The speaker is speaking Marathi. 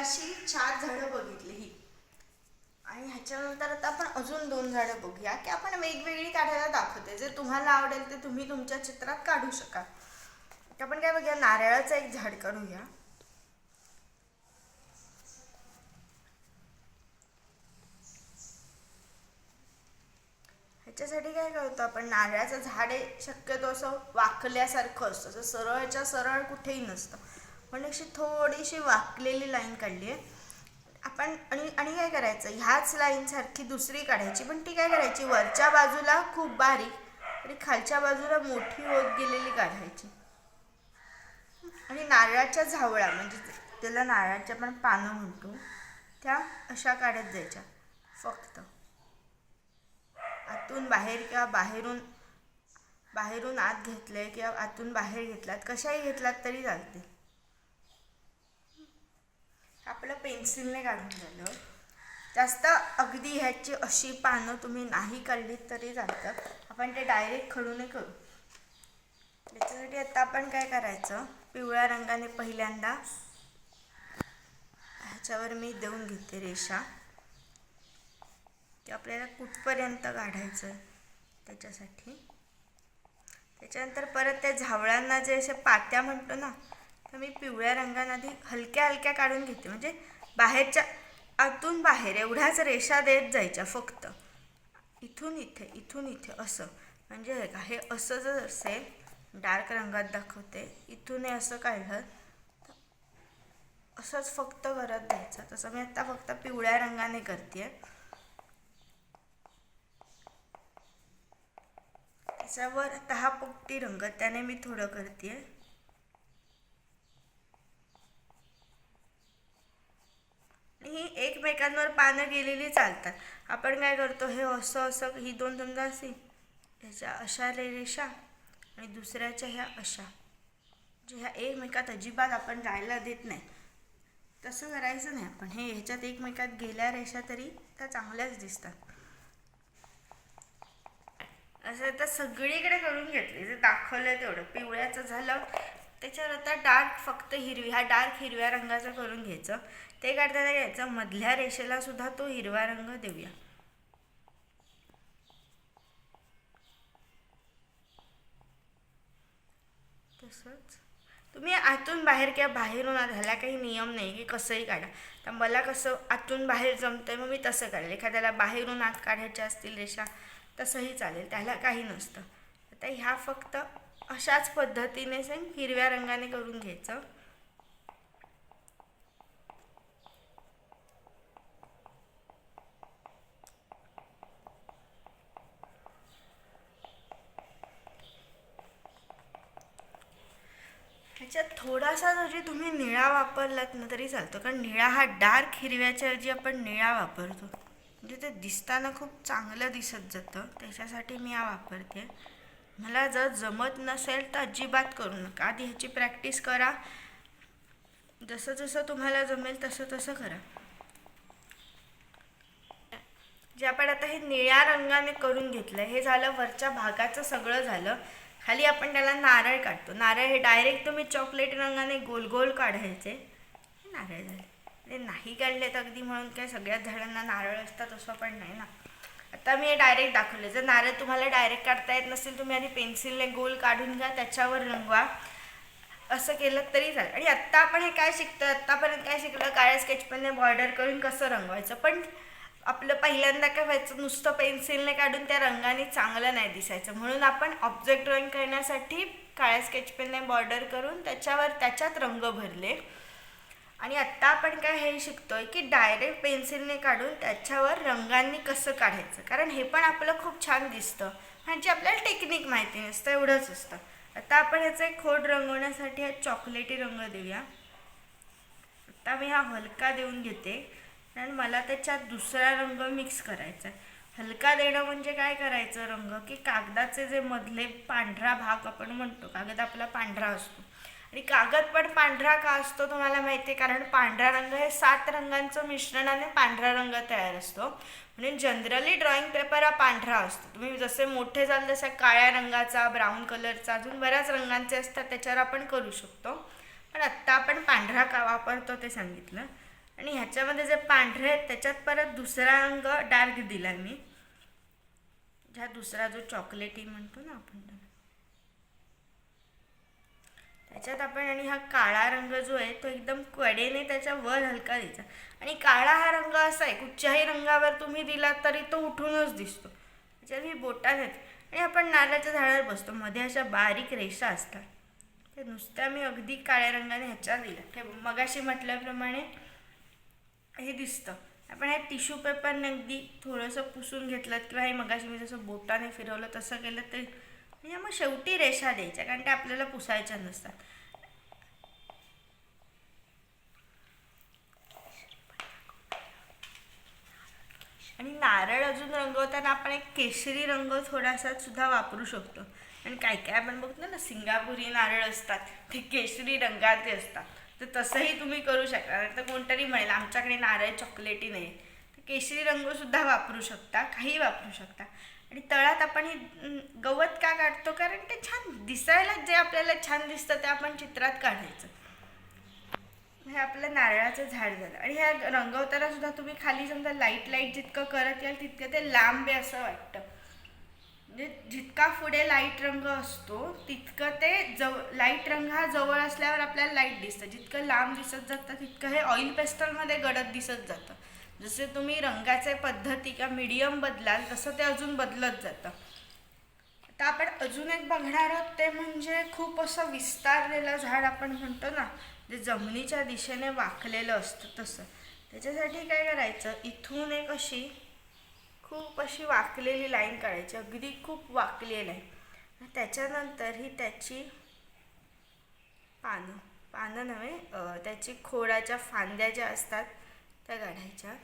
मगाशी 4 झाडं बघितली ही आणि ह्याच्यानंतर आता आपण अजून 2 झाडं बघूया की आपण वेगवेगळी काढायला दाखवते. जे तुम्हाला आवडेल ते तुम्ही तुमच्या चित्रात काढू शकाल. आता आपण काय बघूया, नारळाचं एक झाड काढूया. ह्याच्यासाठी काय करतो आपण, नारळाचं झाड हे शक्यतो असं वाकल्यासारखं असतं, असं सरळच्या सरळ कुठेही नसतं. पण अशी थोडीशी वाकलेली लाईन काढली आहे आपण. आणि काय करायचं, ह्याच लाईनसारखी दुसरी काढायची, पण ती काय करायची, वरच्या बाजूला खूप बारीक आणि खालच्या बाजूला मोठी होत गेलेली काढायची. आणि नारळाच्या झावळा म्हणजे त्याला नारळाच्या पण पानं म्हणतो, त्या अशा काढत जायच्या. फक्त आतून बाहेर किंवा बाहेरून आत घेतलंय किंवा आतून बाहेर घेतलात, कशाही घेतलात तरी चालते. आपलं पेन्सिलने काढून झालं. जास्त अगदी ह्याची अशी पानं तुम्ही नाही काढलीत तरी चालतं, आपण ते डायरेक्ट खडूने करू. त्याच्यासाठी आता आपण काय करायचं, पिवळ्या रंगाने पहिल्यांदा ह्याच्यावर मी देऊन घेते रेषा, की आपल्याला कुठपर्यंत काढायचं त्याच्यासाठी. त्याच्यानंतर परत त्या झावळांना जे असे पात्या म्हणतो ना, तर मी पिवळ्या रंगाने आधी हलक्या हलक्या काढून घेते. म्हणजे बाहेरच्या आतून बाहेर एवढ्याच रेषा देत जायच्या फक्त, इथून इथे असं. म्हणजे हे का, हे असं जर असेल, डार्क रंगात दाखवते, इथून हे असं काढलं तर असंच फक्त करत द्यायचं. तसं मी आता फक्त पिवळ्या रंगाने करते. त्याच्यावर आता हा पोपटी रंग, त्याने मी थोडं करते. ही एकमेकांवर पानं गेलेली चालतात. आपण काय करतो, हे असं ही दोन समजा असे, ह्याच्या अशा रेषा आणि दुसऱ्याच्या ह्या अशा, म्हणजे ह्या एकमेकात अजिबात आपण जायला देत नाही. तसं करायचं नाही आपण. हे ह्याच्यात एकमेकात गेल्या रेषा तरी त्या चांगल्याच दिसतात. असं आता सगळीकडे करून घेतले, जे दाखवलं तेवढं. पिवळ्याचं झालं, त्याच्यावर आता डार्क फक्त ह्या डार्क हिरव्या रंगाचं करून घ्यायचं. ते काढताना घ्यायचं, मधल्या रेषेला सुद्धा तो हिरवा रंग देऊया. तसंच तुम्ही आतून बाहेर किंवा बाहेरून आत, ह्याला काही नियम नाही की कसंही काढा. तर मला कसं आतून बाहेर जमतंय, मग मी तसं काढेल. एखाद्याला बाहेरून आत काढायच्या असतील रेषा, तसंही चालेल, त्याला काही नसतं. आता ह्या फक्त अशाच पद्धतीने सेम हिरव्या रंगाने करून घ्यायचं. ह्याच्यात थोडासा जरी तुम्ही निळा वापरलात ना तरी चालतं, कारण निळा हा डार्क हिरव्याच्या ऐवजी आपण निळा वापरतो, म्हणजे ते दिसताना खूप चांगलं दिसत जातं. त्याच्यासाठी मी हा वापरते. मला जर जमत नसेल तर अजिबात करू नका. आधी ह्याची प्रॅक्टिस करा. जसं जसं तुम्हाला जमेल तसं तसं करा. जे आपण आता हे निळ्या रंगाने करून घेतलं, हे झालं वरच्या भागाचं सगळं झालं. खाली आपण त्याला नारळ काढतो. नारळ हे डायरेक्ट तुम्ही चॉकलेट रंगाने गोल गोल काढायचे. नारळ झाले. ते नाही काढले तर अगदी म्हणून काय सगळ्याच झाडांना नारळ असतात असं पण नाही ना. आता मी हे डायरेक्ट दाखवले. जर नारळ तुम्हाला डायरेक्ट काढता येत नसेल, तुम्ही आधी पेन्सिलने गोल काढून घ्या, त्याच्यावर रंगवा. असं केलं तरी चालेल. आणि आत्ता आपण हे काय शिकतो, आत्तापर्यंत काय शिकलं, काळ्या स्केचपेनने बॉर्डर करून कसं रंगवायचं. पण आपलं पहिल्यांदा काय व्हायचं, नुसतं पेन्सिलने काढून त्या रंगाने चांगलं नाही दिसायचं. म्हणून आपण ऑब्जेक्ट ड्रॉइंग करण्यासाठी काळ्या स्केचपेनने बॉर्डर करून त्याच्यात रंग भरले. आणि आत्ता आपण काय हे शिकतोय की डायरेक्ट पेन्सिलने काढून त्याच्यावर रंगांनी कसं काढायचं, कारण हे पण आपलं खूप छान दिसतं. म्हणजे आपल्याला टेक्निक माहिती नसतं, एवढंच असतं. आता आपण ह्याचा एक खोड रंगवण्यासाठी हा चॉकलेटी रंग देऊया. आता मी हा हलका देऊन घेते, कारण मला त्याच्यात दुसरा रंग मिक्स करायचा आहे. हलका देणं म्हणजे काय करायचं, रंग की कागदाचे जे मधले पांढरा भाग आपण म्हणतो, कागद आपला पांढरा असतो. आणि कागद पण पांढरा का असतो तुम्हाला माहिती आहे, कारण पांढरा रंग हे 7 रंगांचं मिश्रणाने पांढरा रंग तयार असतो. म्हणून जनरली ड्रॉइंग पेपर हा पांढरा असतो. तुम्ही जसे मोठे जाल तसा काळ्या रंगाचा, ब्राऊन कलरचा, अजून बऱ्याच रंगांचे असतात, त्याच्यावर आपण करू शकतो. पण आत्ता आपण पांढरा का वापरतो ते सांगितलं. आणि ह्याच्यामध्ये जे पांढरे आहेत त्याच्यात परत दुसरा रंग डार्क दिला मी, हा दुसरा जो चॉकलेटी म्हणतो ना आपण त्याच्यात आपण. आणि हा काळा रंग जो आहे तो एकदम कडेने त्याच्या वर हलका द्यायचा. आणि काळा हा रंग असा आहे कुठच्याही रंगावर तुम्ही दिला तरी तो उठूनच दिसतो. त्याच्यात मी बोटात येते. आणि आपण नारळाच्या झाडावर बसतो, मध्ये अशा बारीक रेषा असतात, ते नुसत्या मी अगदी काळ्या रंगाने ह्याच्या दिल्या. हे मगाशी म्हटल्याप्रमाणे हे दिसतं. आपण हे टिश्यू पेपरने अगदी थोडंसं पुसून घेतलं किंवा हे मगाशी मी जसं बोटाने फिरवलं तसं केलं तरी म्हणजे मग शेवटी रेषा द्यायच्या, कारण ते आपल्याला पुसायच्या नसतात. आणि नारळ अजून रंगवताना आपण एक केशरी रंग थोडासा सुद्धा वापरू शकतो. आणि काय काय आपण बघतो ना सिंगापुरी नारळ असतात ते केशरी रंगाचे असतात, तर तसंही तुम्ही करू शकता. तर कोणतरी म्हणेल आमच्याकडे नारळ चॉकलेटी नाही, तर केशरी रंगसुद्धा वापरू शकता, काही वापरू शकता. आणि तळात आपण हे गवत का काढतो, कारण ते छान दिसायला जे आपल्याला छान दिसतं ते आपण चित्रात काढायचं. हे आपलं नारळाचं झाड झालं. आणि ह्या रंगवताना सुद्धा तुम्ही खाली समजा लाईट लाईट जितकं करत याल तितकं ते लांब आहे असं वाटतं. म्हणजे जितका पुढे लाईट रंग असतो तितकं ते लाईट रंग हा जवळ असल्यावर आपल्याला लाईट दिसतं, जितकं लांब दिसत जातं तितकं हे ऑइल पेस्टलमध्ये गडद दिसत जातं. जसे तुम्ही रंगाचे पद्धती किंवा मीडियम बदलाल तसं ते अजून बदलत जातं. आता आपण अजून एक बघणार आहोत ते म्हणजे खूप असं विस्तारलेलं झाड आपण म्हणतो ना, जे जमिनीच्या दिशेने वाकलेलं असतं तसं. त्याच्यासाठी काय करायचं, इथून एक अशी खूप अशी वाकलेली लाईन काढायची, अगदी खूप वाकलेली आहे. त्याच्यानंतर ही त्याची पानं पानं नव्हे त्याची खोडाच्या फांद्या ज्या असतात त्या काढायच्या.